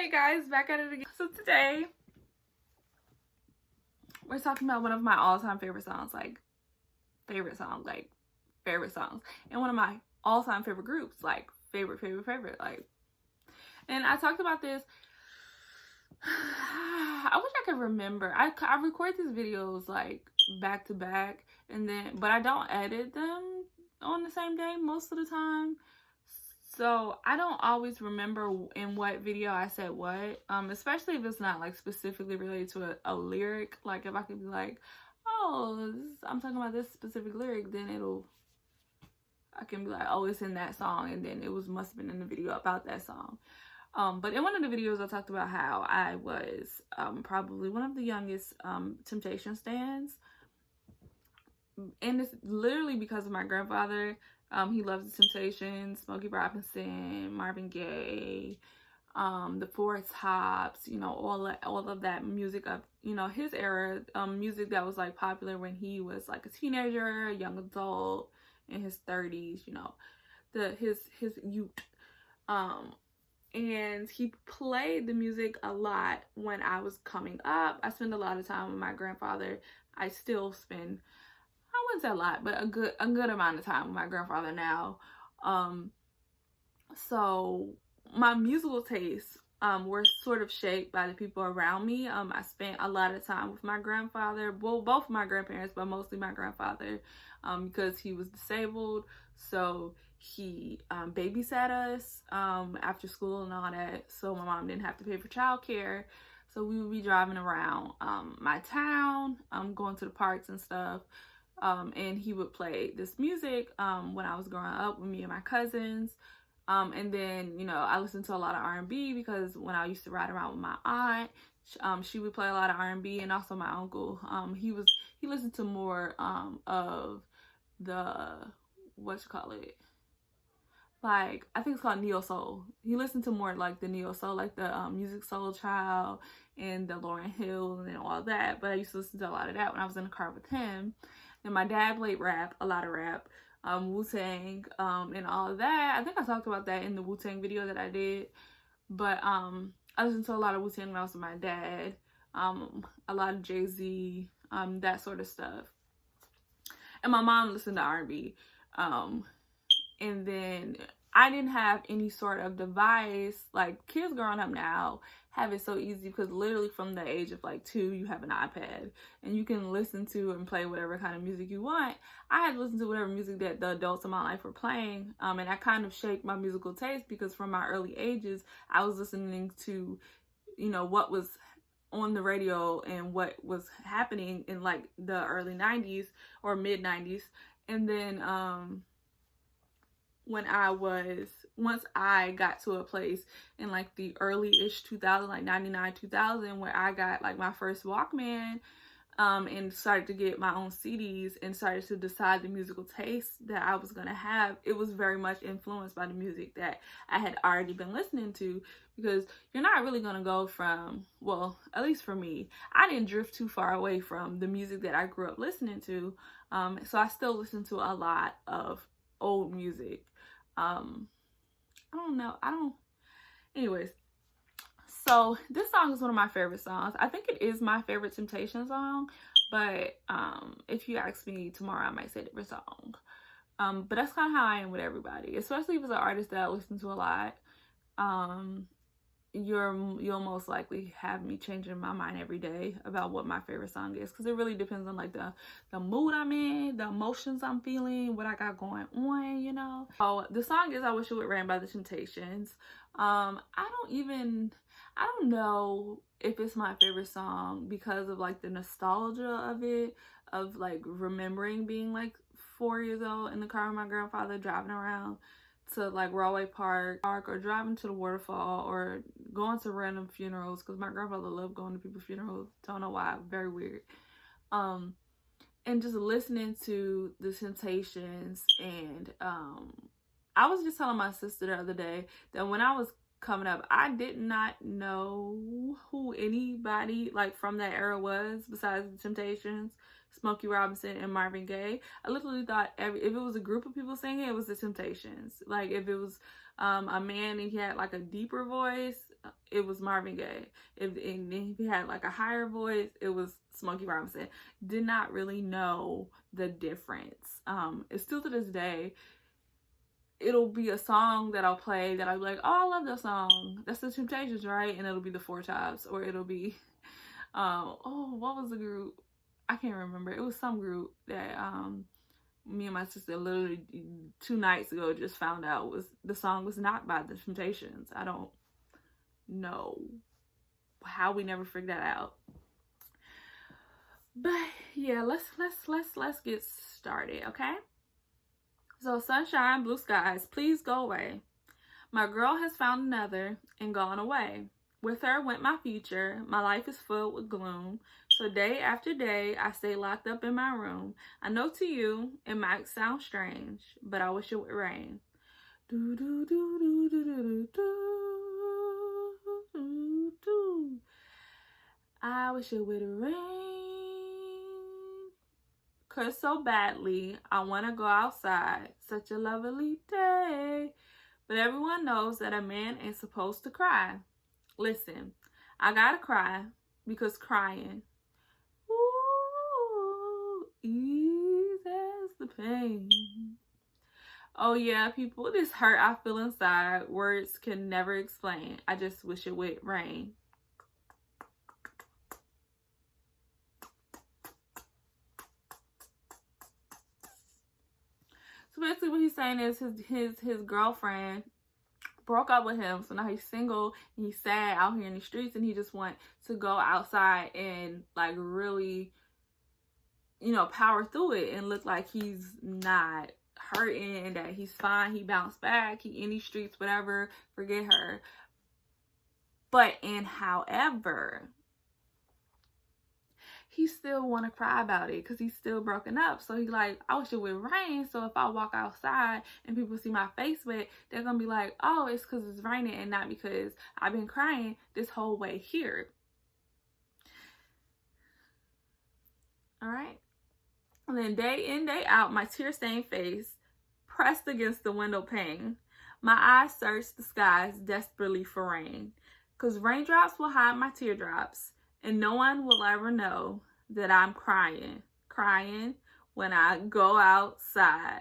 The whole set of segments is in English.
Hey guys, back at it again. So today we're talking about one of my all-time favorite songs, like favorite songs, and one of my all-time favorite groups, like favorite. Like, and I talked about this. I wish I could remember. I record these videos like back to back, but I don't edit them on the same day most of the time. So I don't always remember in what video I said what, especially if it's not like specifically related to a lyric. Like if I could be like, oh, I'm talking about this specific lyric, then I can be like, oh, it's in that song, and then must have been in the video about that song. But in one of the videos, I talked about how I was probably one of the youngest Temptation stans, and it's literally because of my grandfather. He loves the Temptations, Smokey Robinson, Marvin Gaye, the Four Tops, all of that music of, his era, music that was like popular when he was like a teenager, a young adult, in his 30s, his youth. And he played the music a lot when I was coming up. I spent a lot of time with my grandfather. I still spend, I wouldn't say a lot, but a good amount of time with my grandfather now. So my musical tastes were sort of shaped by the people around me. I spent a lot of time with my grandfather, well, both my grandparents, but mostly my grandfather, because he was disabled. So he babysat us after school and all that, so my mom didn't have to pay for childcare. So we would be driving around my town, going to the parks and stuff. And he would play this music when I was growing up with me and my cousins. And then, I listened to a lot of R&B because when I used to ride around with my aunt, she would play a lot of R&B, and also my uncle. He listened to more of the, like, I think it's called neo soul. He listened to more like the neo soul, like the Music Soul Child and the Lauryn Hill and all that. But I used to listen to a lot of that when I was in the car with him. And my dad played rap, a lot of rap, Wu-Tang, and all of that. I think I talked about that in the Wu-Tang video that I did. But I listened to a lot of Wu-Tang when I was with my dad, a lot of Jay-Z, that sort of stuff. And my mom listened to R&B. And then I didn't have any sort of device. Like, kids growing up now have it so easy because literally from the age of like 2, you have an iPad and you can listen to and play whatever kind of music you want. I had to listen to whatever music that the adults in my life were playing, and that kind of shaped my musical taste because from my early ages, I was listening to, what was on the radio and what was happening in like the early 90s or mid 90s. And then once I got to a place in like the early-ish 2000, like 99, 2000, where I got like my first Walkman, and started to get my own CDs and started to decide the musical taste that I was gonna have, it was very much influenced by the music that I had already been listening to, because you're not really gonna go from, well, at least for me, I didn't drift too far away from the music that I grew up listening to. So I still listen to a lot of old music. Anyways, so this song is one of my favorite songs. I think it is my favorite Temptation song, but if you ask me tomorrow, I might say a different song. But that's kind of how I am with everybody, especially if it's an artist that I listen to a lot. You'll most likely have me changing my mind every day about what my favorite song is, because it really depends on like the mood I'm in, the emotions I'm feeling, what I got going on, So the song is I Wish It Would Rain by the Temptations. I don't know if it's my favorite song because of like the nostalgia of it, of like remembering being like 4 years old in the car with my grandfather driving around to like Broadway Park, or driving to the waterfall, or going to random funerals, because my grandfather loved going to people's funerals. Don't know why, very weird. And just listening to the Temptations. And I was just telling my sister the other day that when I was coming up, I did not know who anybody like from that era was besides the Temptations. Smokey Robinson and Marvin Gaye. I literally thought if it was a group of people singing, it was the Temptations. Like if it was a man and he had like a deeper voice, it was Marvin Gaye. If he had like a higher voice, it was Smokey Robinson. Did not really know the difference. It's still to this day, it'll be a song that I'll play that I'll be like, oh, I love that song. That's the Temptations, right? And it'll be the Four Tops, or it'll be, oh, what was the group? I can't remember. It was some group that me and my sister literally 2 nights ago just found out the song was not by the Temptations. I don't know how we never figured that out. But yeah, let's get started, okay? So sunshine, blue skies, please go away. My girl has found another and gone away. With her went my future. My life is filled with gloom. So day after day, I stay locked up in my room. I know to you, it might sound strange, but I wish it would rain. Do do do do do do do do do. I wish it would rain. 'Cause so badly, I want to go outside. Such a lovely day. But everyone knows that a man ain't supposed to cry. Listen, I gotta cry because crying, ooh, eases the pain. Oh yeah, people, this hurt I feel inside, words can never explain. I just wish it would rain. So basically what he's saying is his girlfriend broke up with him, so now he's single and he's sad out here in the streets, and he just wants to go outside and like really, you know, power through it and look like he's not hurting and that he's fine. He bounced back, he in these streets, whatever, forget her. But however, he still want to cry about it because he's still broken up. So he's like, I wish it would rain, so if I walk outside and people see my face wet, they're gonna be like, oh, it's because it's raining and not because I've been crying this whole way here. All right. And then day in, day out, my tear-stained face pressed against the window pane. My eyes searched the skies desperately for rain, because raindrops will hide my teardrops, and no one will ever know that I'm crying when I go outside.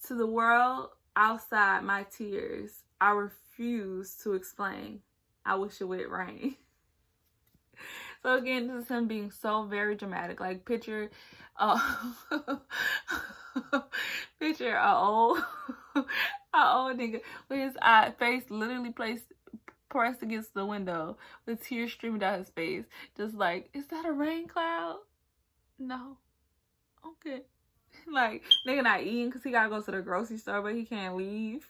To the world outside my tears, I refuse to explain. I wish it would rain. So again, this is him being so very dramatic. Like picture picture a old nigga with his face literally pressed against the window with tears streaming down his face, just like, is that a rain cloud? No. Okay. Like, nigga not eating because he gotta go to the grocery store, but he can't leave.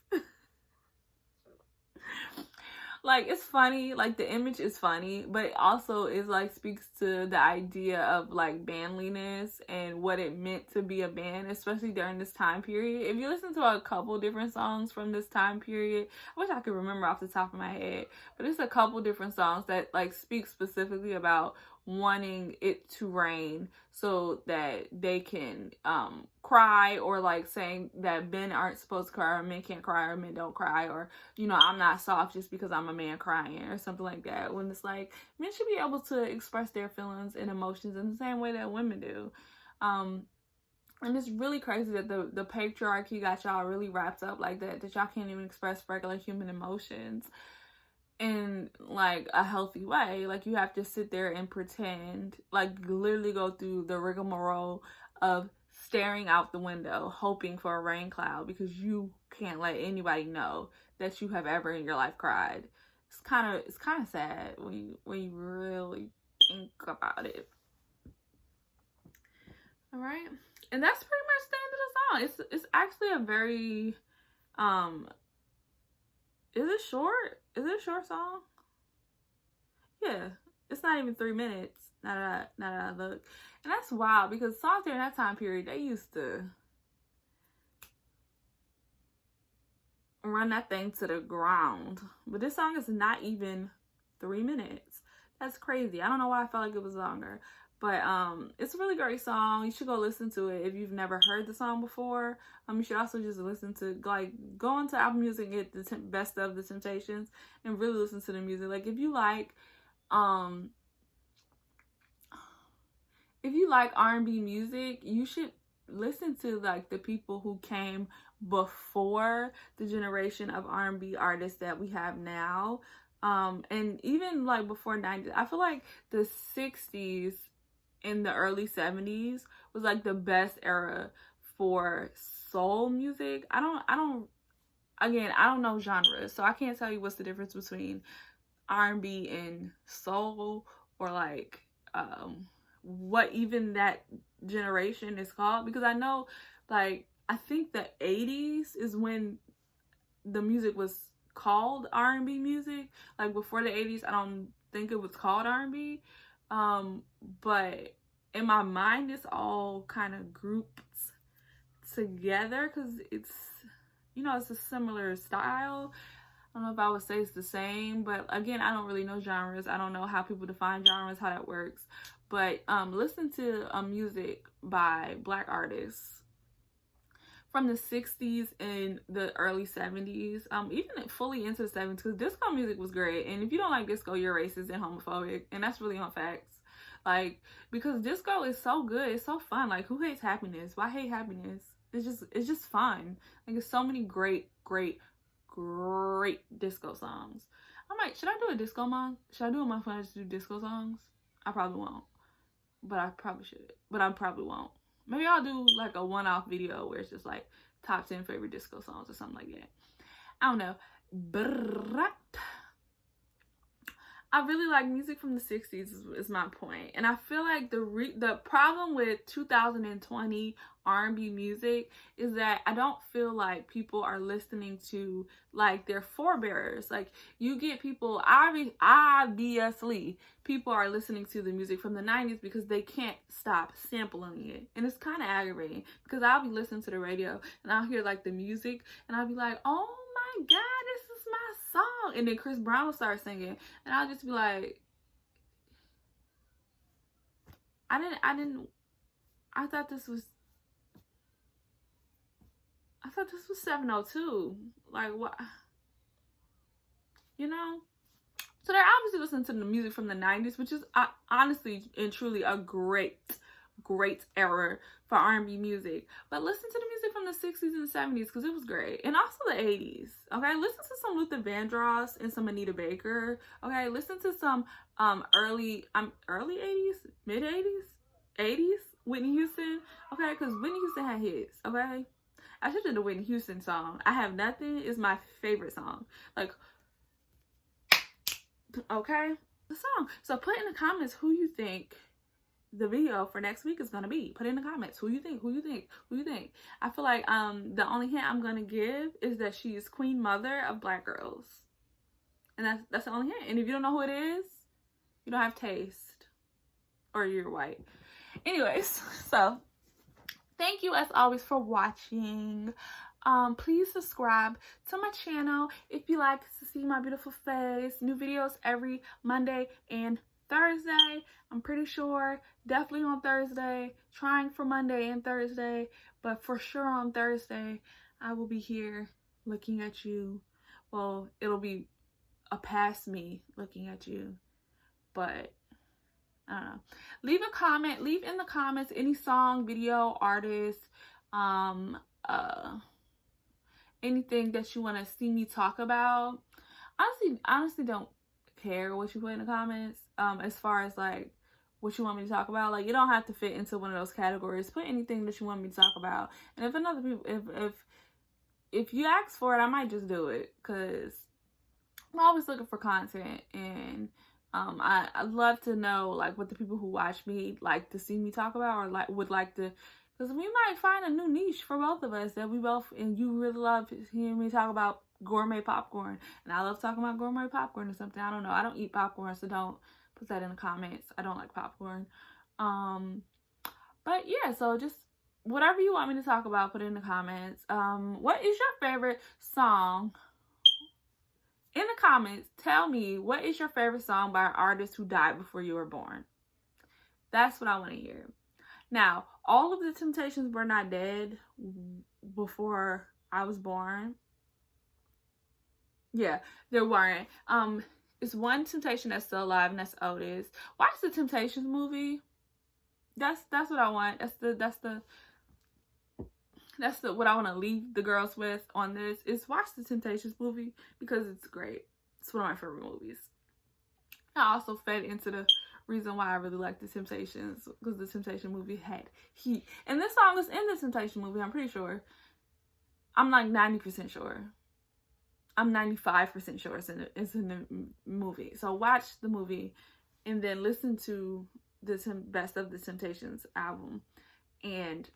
Like, it's funny, like the image is funny, but it also is like speaks to the idea of like manliness and what it meant to be a man, especially during this time period. If you listen to a couple different songs from this time period, I wish I could remember off the top of my head, but it's a couple different songs that like speak specifically about wanting it to rain so that they can cry, or like saying that men aren't supposed to cry, or men can't cry, or men don't cry, or, you know, I'm not soft just because I'm a man crying, or something like that, when it's like men should be able to express their feelings and emotions in the same way that women do. And it's really crazy that the patriarchy got y'all really wrapped up like that y'all can't even express regular human emotions in like a healthy way. Like, you have to sit there and pretend, like literally go through the rigmarole of staring out the window hoping for a rain cloud because you can't let anybody know that you have ever in your life cried. It's kind of sad when you really think about it. All right, and that's pretty much the end of the song. It's actually a very is it short? Is it a short song? Yeah, it's not even 3 minutes. Now that I look, and that's wild because songs during that time period, they used to run that thing to the ground. But this song is not even 3 minutes. That's crazy. I don't know why I felt like it was longer, But it's a really great song. You should go listen to it if you've never heard the song before. You should also just listen to, like, go into Apple Music and get the best of the Temptations and really listen to the music. Like, if you like R&B music, you should listen to, like, the people who came before the generation of R&B artists that we have now. And even, like, before 90s. I feel like the 60s in the early 70s was, like, the best era for soul music. I don't know genres, so I can't tell you what's the difference between R&B and soul, or like what even that generation is called, because I know, like, I think the 80s is when the music was called R&B music. Like, before the 80s, I don't think it was called R&B. But in my mind, it's all kind of grouped together because it's, it's a similar style. I don't know if I would say it's the same, but again, I don't really know genres. I don't know how people define genres, how that works. But listen to music by Black artists from the 60s and the early 70s, even fully into the 70s, because disco music was great. And if you don't like disco, you're racist and homophobic, and that's really on facts. Like, because disco is so good, it's so fun. Like, who hates happiness? Why hate happiness? It's just fun. Like, there's so many great disco songs. Should I do a disco month? Should I do a month when I just do disco songs? I probably won't, but I probably should. But I probably won't. Maybe I'll do, like, a one-off video where it's just, like, top 10 favorite disco songs or something like that. I don't know. But I really like music from the 60s is my point. And I feel like the problem with 2020 R&B music is that I don't feel like people are listening to, like, their forebears. Like, you get people, obviously, people are listening to the music from the 90s because they can't stop sampling it. And it's kind of aggravating because I'll be listening to the radio and I'll hear, like, the music and I'll be like, oh my God, this is my song. And then Chris Brown will start singing and I'll just be like, I thought this was 702. Like, what? So they're obviously listening to the music from the 90s, which is honestly and truly a great era for R&B music. But listen to the music from the 60s and 70s because it was great. And also the 80s. Okay, listen to some Luther Vandross and some Anita Baker. Okay, listen to some early 80s, mid 80s, Whitney Houston. Okay, because Whitney Houston had hits. Okay, I should do the Whitney Houston song. I Have Nothing is my favorite song. Like, okay, the song. So put in the comments who you think the video for next week is gonna be. Put in the comments who you think. I feel like the only hint I'm gonna give is that she is Queen Mother of Black girls, and that's the only hint. And if you don't know who it is, you don't have taste, or you're white. Anyways, so thank you as always for watching. Please subscribe to my channel if you like to see my beautiful face. New videos every Monday and Thursday. I'm pretty sure definitely on Thursday, trying for Monday and Thursday, but for sure on Thursday I will be here looking at you. Well, it'll be a past me looking at you, but I don't know. Leave in the comments any song, video, artist, anything that you want to see me talk about. Honestly don't care what you put in the comments, as far as, like, what you want me to talk about. Like, you don't have to fit into one of those categories. Put anything that you want me to talk about, and if you ask for it, I might just do it, because I'm always looking for content, and I'd love to know, like, what the people who watch me like to see me talk about, or would like to, because we might find a new niche for both of us that we both, and you really love hearing me talk about gourmet popcorn, and I love talking about gourmet popcorn or something. I don't know. I don't eat popcorn, so don't put that in the comments. I don't like popcorn. But yeah, so just whatever you want me to talk about, put it in the comments. What is your favorite song? In the comments, tell me, what is your favorite song by an artist who died before you were born? That's what I want to hear. Now, all of the Temptations were not dead before I was born. Yeah, there weren't. It's one Temptation that's still alive, and that's Otis. Watch the Temptations movie. That's what I want. That's what I want to leave the girls with on this, is watch the Temptations movie because it's great. It's one of my favorite movies. I also fed into the reason why I really like the Temptations, because the Temptation movie had heat. And this song is in the Temptation movie, I'm pretty sure. I'm like 90% sure. I'm 95% sure it's in the movie. So watch the movie and then listen to the Best of the Temptations album. And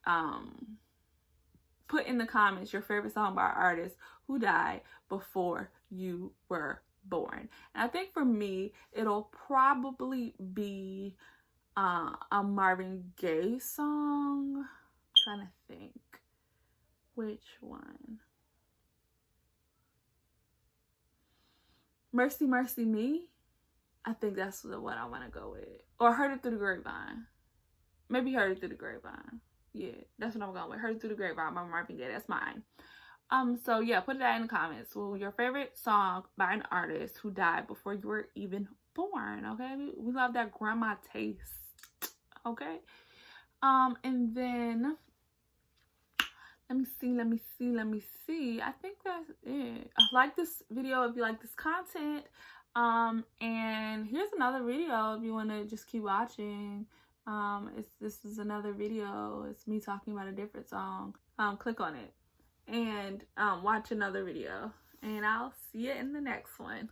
put in the comments your favorite song by an artist who died before you were born. And I think for me, it'll probably be a Marvin Gaye song. I'm trying to think which one. Mercy, Mercy Me. I think that's the one I want to go with. Or Heard It Through the Grapevine. Maybe Heard It Through the Grapevine. Yeah, that's what I'm going with. Heard It Through the Grapevine by Marvin Gaye. That's mine. So yeah, put that in the comments. Well, your favorite song by an artist who died before you were even born. Okay, we love that grandma taste. Okay. And then let me see. I think that's it. Like this video if you like this content. And here's another video if you want to just keep watching. This is another video. It's me talking about a different song. Click on it and watch another video, and I'll see you in the next one.